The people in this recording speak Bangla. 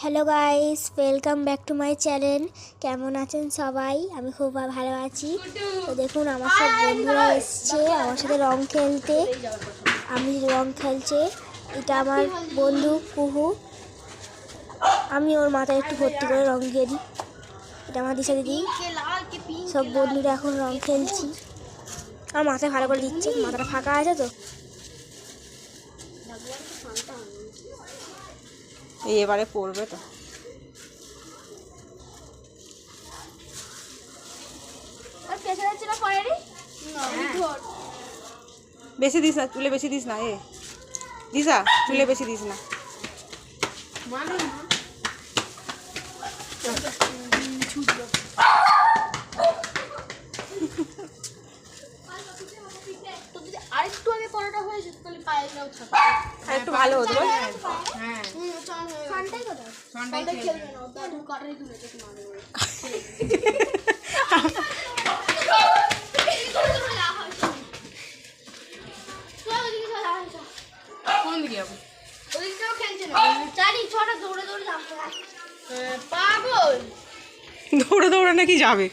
Hello guys, welcome back to my channel. কেমন আছেন সবাই? আমি খুব ভালো আছি। তো দেখুন, আমার সব বন্ধুরা এসছে আমার সাথে রং খেলতে। আমি রং খেলছে, এটা আমার বন্ধু কুহু। আমি ওর মাথায় একটু ভর্তি করে রং দিয়ে দিই। এটা আমার দিশা দিদি। সব বন্ধুরা এখন রং খেলছি। আমার মাথায় ভালো করে দিচ্ছে, মাথাটা ফাঁকা আছে তো। এবারে পড়বে তো। বেশি দিস না, চুলে বেশি দিস না। দিশা, চুলে বেশি দিস না। আরেকটু আগে পরোটা হয়েছে তাহলে পায়েটাও থাকে। একটু ভালো হতো বল। হ্যাঁ ফানটাই কথা ফানটাই খেলবে না দাদু কাটাই তুলে তো মারবে কোন দিকে যাবো? ওইটাও খেলছে না চারি ছটা দৌড়ে দৌড়ে যাচ্ছে পাগল দৌড়ে দৌড়ে নাকি যাবে?